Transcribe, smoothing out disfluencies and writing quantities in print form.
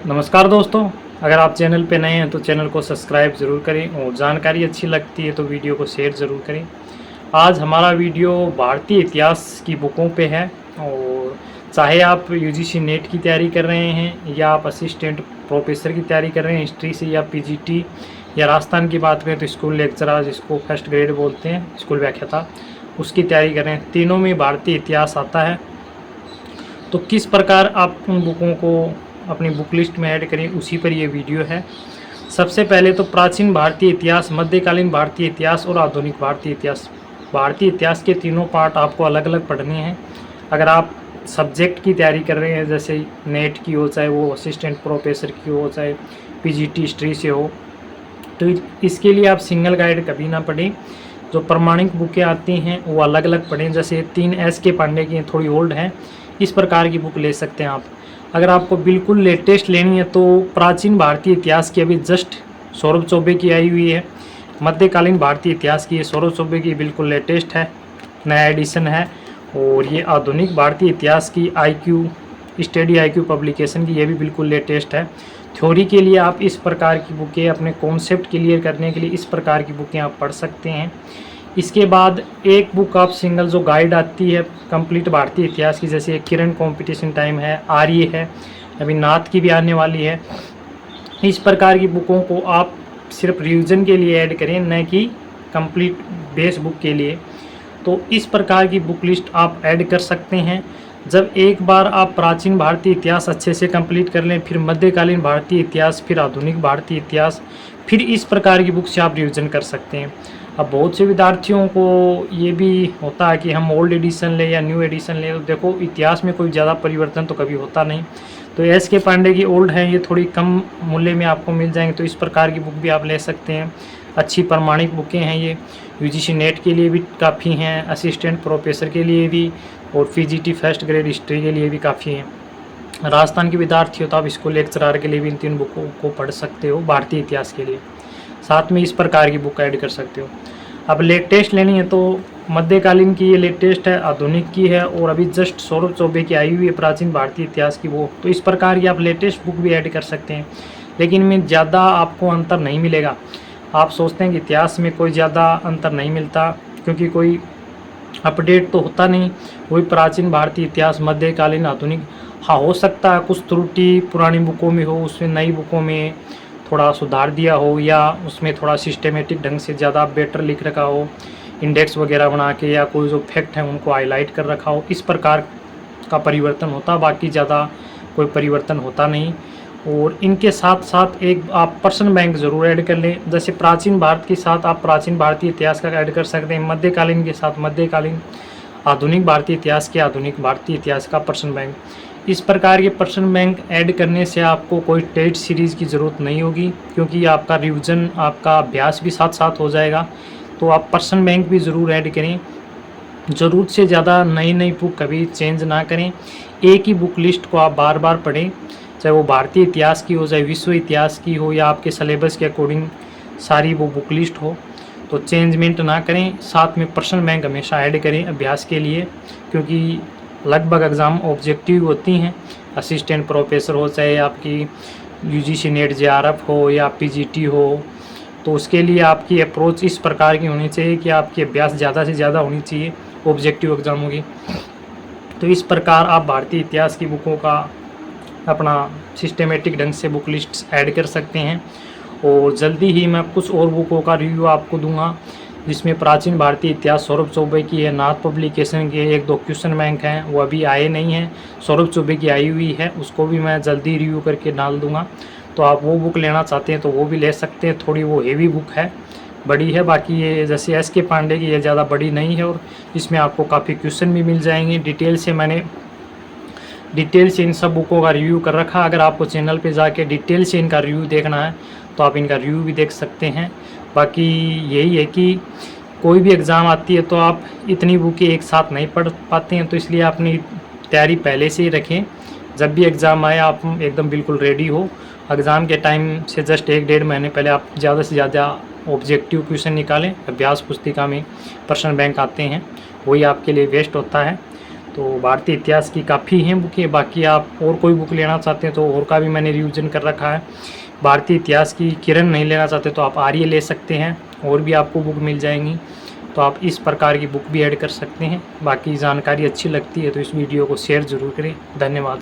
नमस्कार दोस्तों, अगर आप चैनल पे नए हैं तो चैनल को सब्सक्राइब ज़रूर करें और जानकारी अच्छी लगती है तो वीडियो को शेयर ज़रूर करें। आज हमारा वीडियो भारतीय इतिहास की बुकों पे है और चाहे आप यूजीसी नेट की तैयारी कर रहे हैं या आप असिस्टेंट प्रोफेसर की तैयारी कर रहे हैं हिस्ट्री से, या पीजीटी, या राजस्थान की बात करें तो स्कूल लेक्चरर जिसको फर्स्ट ग्रेड बोलते हैं, स्कूल व्याख्याता, उसकी तैयारी कर रहे हैं, तीनों में भारतीय इतिहास आता है। तो किस प्रकार आप उन बुकों को अपनी बुक लिस्ट में ऐड करें, उसी पर ये वीडियो है। सबसे पहले तो प्राचीन भारतीय इतिहास, मध्यकालीन भारतीय इतिहास और आधुनिक भारतीय इतिहास। भारतीय इतिहास के तीनों पार्ट आपको अलग अलग पढ़ने हैं। अगर आप सब्जेक्ट की तैयारी कर रहे हैं, जैसे नेट की हो, चाहे वो असिस्टेंट प्रोफेसर की हो, चाहे पीजीटी हिस्ट्री से हो, तो इसके लिए आप सिंगल गाइड कभी ना पढ़ें। जो प्रमाणिक बुकें आती हैं वो अलग अलग पढ़ें। जैसे 3 के पांडे की थोड़ी ओल्ड हैं, इस प्रकार की बुक ले सकते हैं आप। अगर आपको बिल्कुल लेटेस्ट लेनी है तो प्राचीन भारतीय इतिहास की अभी जस्ट सौरभ चौबे की आई हुई है। मध्यकालीन भारतीय इतिहास की ये सौरभ चौबे की बिल्कुल लेटेस्ट है, नया एडिशन है। और ये आधुनिक भारतीय इतिहास की आईक्यू स्टडी आईक्यू पब्लिकेशन की, ये भी बिल्कुल लेटेस्ट है। थ्योरी के लिए आप इस प्रकार की बुकें, अपने कॉन्सेप्ट क्लियर करने के लिए इस प्रकार की बुकें आप पढ़ सकते हैं। इसके बाद एक बुक आप सिंगल जो गाइड आती है कंप्लीट भारतीय इतिहास की, जैसे किरण कंपटीशन टाइम है, आर्य है, अभी नाथ की भी आने वाली है। इस प्रकार की बुकों को आप सिर्फ रिवीजन के लिए ऐड करें, न कि कंप्लीट बेस बुक के लिए। तो इस प्रकार की बुक लिस्ट आप ऐड कर सकते हैं। जब एक बार आप प्राचीन भारतीय इतिहास अच्छे से कंप्लीट कर लें, फिर मध्यकालीन भारतीय इतिहास, फिर आधुनिक भारतीय इतिहास, फिर इस प्रकार की बुक से आप रिवीजन कर सकते हैं। अब बहुत से विद्यार्थियों को ये भी होता है कि हम ओल्ड एडिशन लें या न्यू एडिशन लें, तो देखो इतिहास में कोई ज़्यादा परिवर्तन तो कभी होता नहीं। तो के पांडे की ओल्ड है, ये थोड़ी कम मूल्य में आपको मिल जाएंगे, तो इस प्रकार की बुक भी आप ले सकते हैं। अच्छी प्रमाणिक बुकें हैं ये, यूजीसी नेट के लिए भी काफ़ी हैं, असिस्टेंट प्रोफेसर के लिए भी, और पीजीटी फर्स्ट ग्रेड हिस्ट्री के लिए भी काफ़ी हैं। राजस्थान के विद्यार्थी हो तो आप स्कूल लेक्चरर के लिए भी इन 3 बुकों को पढ़ सकते हो भारतीय इतिहास के लिए। साथ में इस प्रकार की बुक ऐड कर सकते हो। अब लेटेस्ट लेनी है तो मध्यकालीन की ये लेटेस्ट है, आधुनिक की है, और अभी जस्ट सौरभ चौबे की आई हुई है प्राचीन भारतीय इतिहास की वो। तो इस प्रकार की आप लेटेस्ट बुक भी ऐड कर सकते हैं, लेकिन इनमें ज़्यादा आपको अंतर नहीं मिलेगा। आप सोचते हैं कि इतिहास में कोई ज़्यादा अंतर नहीं मिलता, क्योंकि कोई अपडेट तो होता नहीं। वही प्राचीन भारतीय इतिहास, मध्यकालीन, आधुनिक। हाँ, हो सकता है कुछ त्रुटि पुरानी बुकों में हो, उसमें नई बुकों में थोड़ा सुधार दिया हो, या उसमें थोड़ा सिस्टेमेटिक ढंग से ज़्यादा बेटर लिख रखा हो, इंडेक्स वगैरह बना के, या कोई जो फैक्ट है उनको हाईलाइट कर रखा हो, इस प्रकार का परिवर्तन होता। बाकी ज़्यादा कोई परिवर्तन होता नहीं। और इनके साथ साथ एक आप प्रश्न बैंक ज़रूर ऐड कर लें। जैसे प्राचीन भारत के साथ आप प्राचीन भारतीय इतिहास का ऐड कर सकते हैं, मध्यकालीन के साथ मध्यकालीन, आधुनिक भारतीय इतिहास के आधुनिक भारतीय इतिहास का प्रश्न बैंक। इस प्रकार के प्रश्न बैंक ऐड करने से आपको कोई टेस्ट सीरीज़ की ज़रूरत नहीं होगी, क्योंकि आपका रिवीजन, आपका अभ्यास भी साथ साथ हो जाएगा। तो आप प्रश्न बैंक भी ज़रूर ऐड करें। ज़रूरत से ज़्यादा नई नई बुक कभी चेंज ना करें। एक ही बुक लिस्ट को आप बार बार पढ़ें, चाहे वो भारतीय इतिहास की हो, चाहे विश्व इतिहास की हो, या आपके सिलेबस के अकॉर्डिंग सारी वो बुक लिस्ट हो। तो चेंजमेंट ना करें। साथ में प्रश्न बैंक हमेशा ऐड करें अभ्यास के लिए, क्योंकि लगभग एग्ज़ाम ऑब्जेक्टिव होती हैं। असिस्टेंट प्रोफेसर हो, चाहे आपकी यूजीसी नेट जेआरएफ हो, या पीजीटी हो, तो उसके लिए आपकी अप्रोच इस प्रकार की होनी चाहिए कि आपकी अभ्यास ज़्यादा से ज़्यादा होनी चाहिए ऑब्जेक्टिव एग्ज़ामों की। तो इस प्रकार आप भारतीय इतिहास की बुकों का अपना सिस्टेमेटिक ढंग से बुक लिस्ट ऐड कर सकते हैं। और जल्दी ही मैं कुछ और बुकों का रिव्यू आपको दूंगा, जिसमें प्राचीन भारतीय इतिहास सौरभ चौबे की है, नाथ पब्लिकेशन के 1-2 क्वेश्चन बैंक हैं, वो अभी आए नहीं हैं। सौरभ चौबे की आई हुई है, उसको भी मैं जल्दी रिव्यू करके डाल दूंगा। तो आप वो बुक लेना चाहते हैं तो वो भी ले सकते हैं। थोड़ी वो हेवी बुक है, बड़ी है। बाकी ये जैसे के पांडे की, ये ज़्यादा बड़ी नहीं है, और इसमें आपको काफ़ी क्वेश्चन भी मिल जाएंगे। डिटेल से इन सब बुकों का रिव्यू कर रखा। अगर आपको चैनल पे जाके डिटेल से इनका रिव्यू देखना है तो आप इनका रिव्यू भी देख सकते हैं। बाकी यही है कि कोई भी एग्ज़ाम आती है तो आप इतनी बुकें एक साथ नहीं पढ़ पाते हैं, तो इसलिए अपनी तैयारी पहले से ही रखें। जब भी एग्ज़ाम आए आप एकदम बिल्कुल रेडी हो। एग्ज़ाम के टाइम से जस्ट 1-1.5 महीने पहले आप ज़्यादा से ज़्यादा ऑब्जेक्टिव क्वेश्चन निकालें। अभ्यास पुस्तिका में प्रश्न बैंक आते हैं, वही आपके लिए बेस्ट होता है। तो भारतीय इतिहास की काफ़ी हैं बुकें। बाकी आप और कोई बुक लेना चाहते हैं तो और का भी मैंने रिवीजन कर रखा है। भारतीय इतिहास की किरण नहीं लेना चाहते तो आप आर्य ले सकते हैं, और भी आपको बुक मिल जाएंगी। तो आप इस प्रकार की बुक भी ऐड कर सकते हैं। बाकी जानकारी अच्छी लगती है तो इस वीडियो को शेयर ज़रूर करें। धन्यवाद।